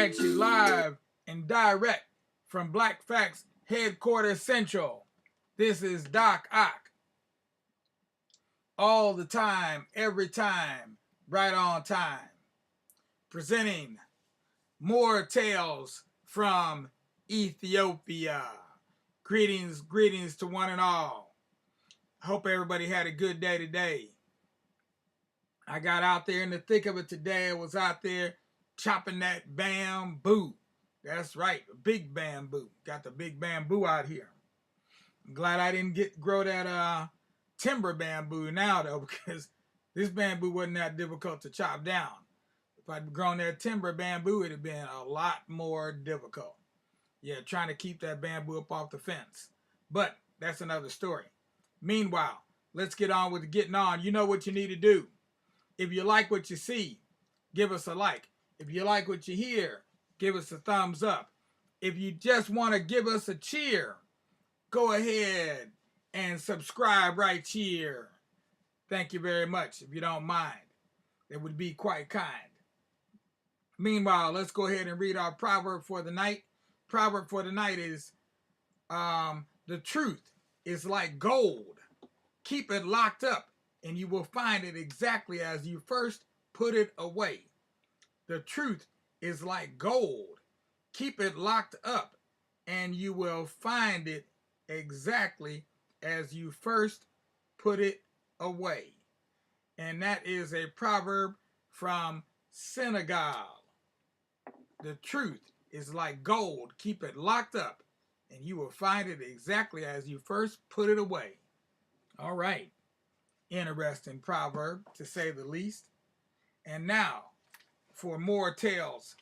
at you live and direct from Black Facts Headquarters Central. This is Doc Ock. All the time, every time, right on time. Presenting more tales from Ethiopia. Greetings to one and all. I hope everybody had a good day today. I got out there in the thick of it today. I was out there chopping that bamboo. That's right, big bamboo. Got the big bamboo out here. I'm glad I didn't grow that timber bamboo now though, because this bamboo wasn't that difficult to chop down. If I'd grown that timber bamboo, it'd have been a lot more difficult. Yeah, trying to keep that bamboo up off the fence. But that's another story. Meanwhile, let's get on with getting on. You know what you need to do. If you like what you see, give us a like. If you like what you hear, give us a thumbs up. If you just want to give us a cheer, go ahead and subscribe right here. Thank you very much, if you don't mind. It would be quite kind. Meanwhile, let's go ahead and read our proverb for the night. Proverb for the night is, the truth is like gold. Keep it locked up, and you will find it exactly as you first put it away. The truth is like gold. Keep it locked up, and you will find it exactly as you first put it away. And that is a proverb from Senegal. The truth is like gold. Keep it locked up, and you will find it exactly as you first put it away. All right. Interesting proverb, to say the least. And now, for more tales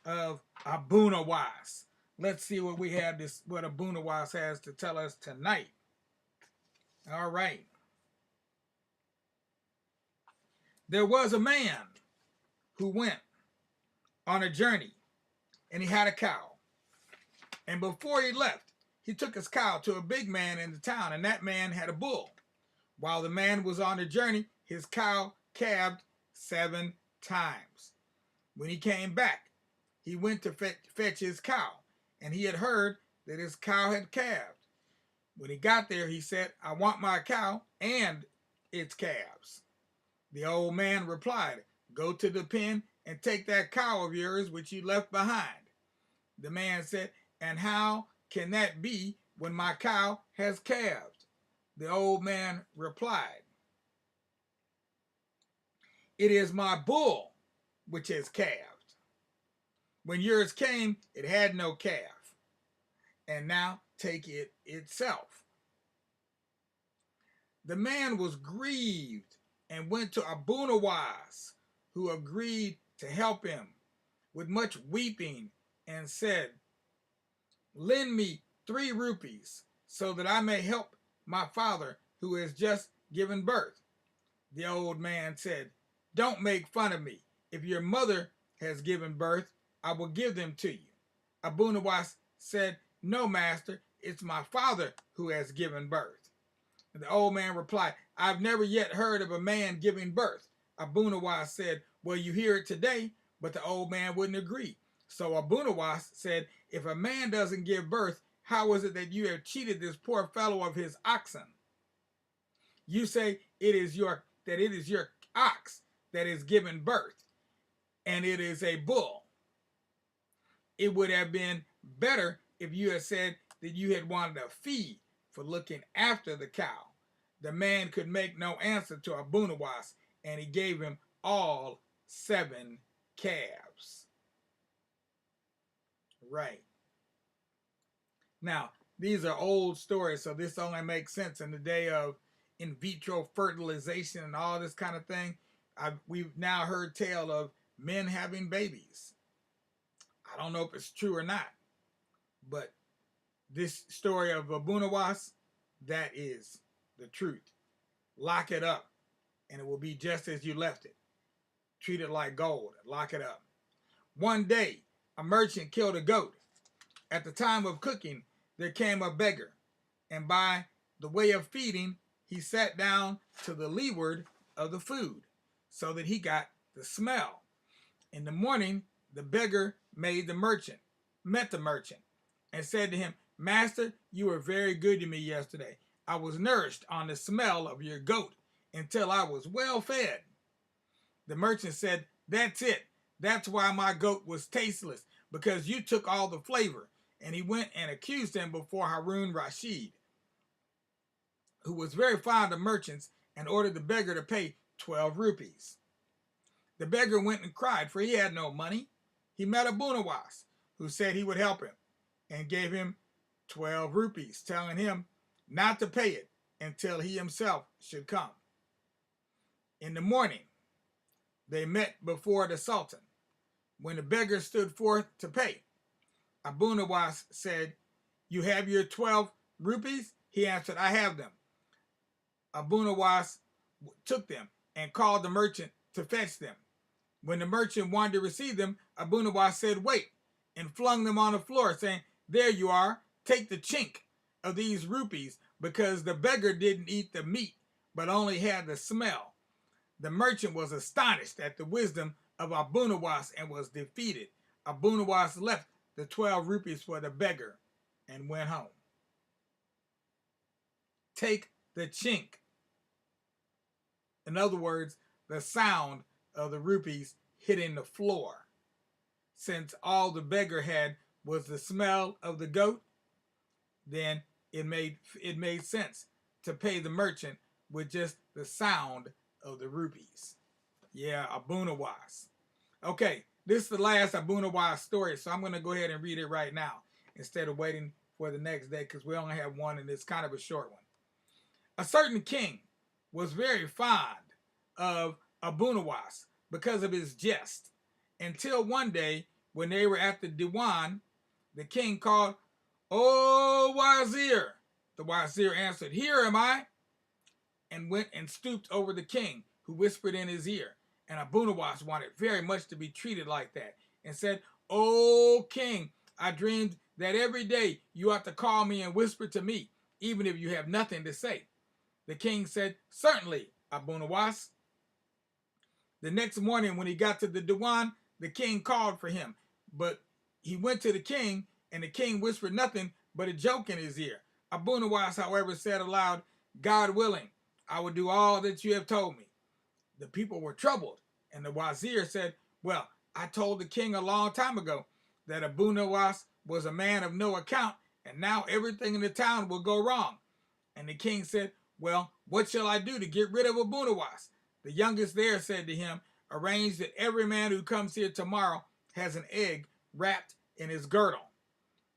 of Abunawas. Let's see what what Abunawas has to tell us tonight. All right. There was a man who went on a journey, and he had a cow. And before he left, he took his cow to a big man in the town, and that man had a bull. While the man was on the journey, his cow calved 7 times. When he came back, he went to fetch his cow, and he had heard that his cow had calved. When he got there, he said, "I want my cow and its calves." The old man replied, "Go to the pen and take that cow of yours which you left behind." The man said, "And how can that be when my cow has calved?" The old man replied, "It is my bull which has calved. When yours came, it had no calf, and now take it itself." The man was grieved and went to Abunuwas, who agreed to help him with much weeping, and said, "Lend me 3 rupees so that I may help my father who has just given birth." The old man said, "Don't make fun of me. If your mother has given birth, I will give them to you." Abunuwas said, "No, master, it's my father who has given birth." And the old man replied, "I've never yet heard of a man giving birth." Abunuwas said, "Well, you hear it today," but the old man wouldn't agree. So Abunuwas said, "If a man doesn't give birth, how is it that you have cheated this poor fellow of his oxen? You say it is your ox that is given birth, and it is a bull. It would have been better if you had said that you had wanted a fee for looking after the cow." The man could make no answer to Abunuwas, and he gave him all 7 calves. Right. Now, these are old stories, so this only makes sense in the day of in vitro fertilization and all this kind of thing. We've now heard tale of men having babies. I don't know if it's true or not, but this story of Abunawas, that is the truth. Lock it up, and it will be just as you left it. Treat it like gold. Lock it up. One day, a merchant killed a goat. At the time of cooking, there came a beggar, and by the way of feeding, he sat down to the leeward of the food, so that he got the smell. In the morning, the beggar met the merchant, and said to him, Master, you were very good to me yesterday. I was nourished on the smell of your goat until I was well fed. The merchant said, That's it. That's why my goat was tasteless, because you took all the flavor. And he went and accused him before Harun Rashid, who was very fond of merchants, and ordered the beggar to pay 12 rupees. The beggar went and cried, for he had no money. He met Abunawas, who said he would help him, and gave him 12 rupees, telling him not to pay it until he himself should come. In the morning, they met before the Sultan. When the beggar stood forth to pay, Abunuwas said, You have your 12 rupees? He answered, I have them. Abunuwas took them and called the merchant to fetch them. When the merchant wanted to receive them, Abunuwas said, Wait, and flung them on the floor, saying, There you are, take the chink of these rupees, because the beggar didn't eat the meat, but only had the smell. The merchant was astonished at the wisdom of Abunuwas and was defeated. Abunuwas left the 12 rupees for the beggar and went home. Take the chink. In other words, the sound of the rupees hitting the floor. Since all the beggar had was the smell of the goat, then it made sense to pay the merchant with just the sound of the rupees. Yeah, Abunawas. Okay, this is the last Abunawas story, so I'm going to go ahead and read it right now instead of waiting for the next day, because we only have one and it's kind of a short one. A certain king was very fond of Abunawas because of his jest, until one day when they were at the Diwan, the king called, "O Wazir!" The Wazir answered, "Here am I," and went and stooped over the king, who whispered in his ear. And Abunuwas wanted very much to be treated like that, and said, "O king, I dreamed that every day you ought to call me and whisper to me, even if you have nothing to say." The king said, "Certainly, Abunuwas." The next morning when he got to the Diwan, the king called for him, but he went to the king, and the king whispered nothing but a joke in his ear. Abunuwas, however, said aloud, "God willing, I will do all that you have told me." The people were troubled, and the Wazir said, "Well, I told the king a long time ago that Abunuwas was a man of no account, and now everything in the town will go wrong." And the king said, "Well, what shall I do to get rid of Abunuwas?" The youngest there said to him, "Arrange that every man who comes here tomorrow has an egg wrapped in his girdle.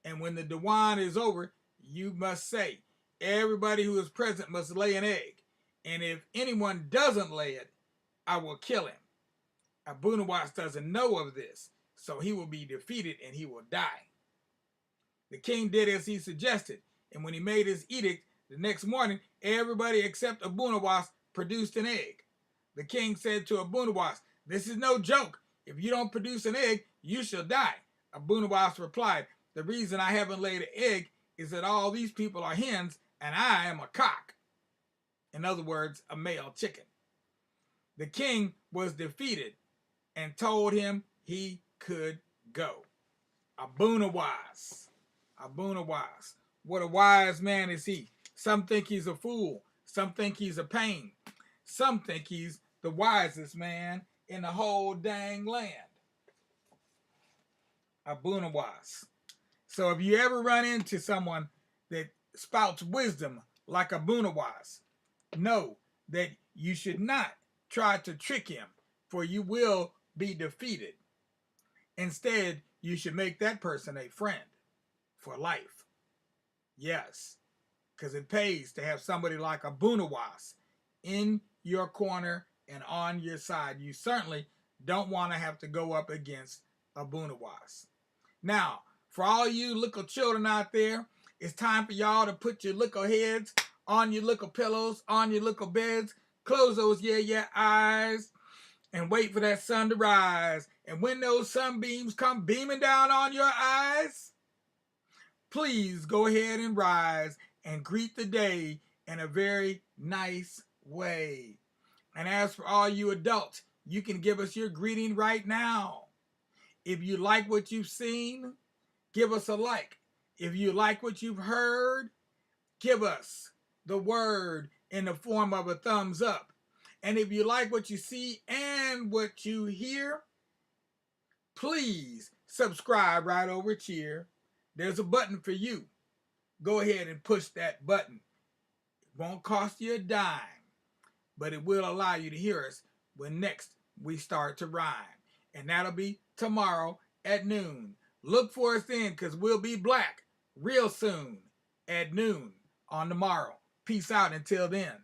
And when the Diwan is over, you must say, 'Everybody who is present must lay an egg. And if anyone doesn't lay it, I will kill him.' Abunuwas doesn't know of this, so he will be defeated and he will die." The king did as he suggested, and when he made his edict, the next morning, everybody except Abunuwas produced an egg. The king said to Abunuwas, "This is no joke. If you don't produce an egg, you shall die." Abunuwas replied, "The reason I haven't laid an egg is that all these people are hens and I am a cock." In other words, a male chicken. The king was defeated and told him he could go. Abunuwas. Abunuwas. What a wise man is he. Some think he's a fool. Some think he's a pain. Some think he's the wisest man in the whole dang land. Abunuwas. So if you ever run into someone that spouts wisdom like Abunuwas, know that you should not try to trick him, for you will be defeated. Instead, you should make that person a friend for life. Yes, because it pays to have somebody like Abunuwas in your corner and on your side. You certainly don't want to have to go up against Abunuwas. Now, for all you little children out there, it's time for y'all to put your little heads on your little pillows, on your little beds, close those yeah eyes, and wait for that sun to rise. And when those sunbeams come beaming down on your eyes, please go ahead and rise and greet the day in a very nice way. And as for all you adults, you can give us your greeting right now. If you like what you've seen, give us a like. If you like what you've heard, give us the word in the form of a thumbs up. And if you like what you see and what you hear, please subscribe right over here. There's a button for you. Go ahead and push that button. It won't cost you a dime, but it will allow you to hear us when next we start to rhyme. And that'll be tomorrow at noon. Look for us then, because we'll be back real soon at noon on tomorrow. Peace out until then.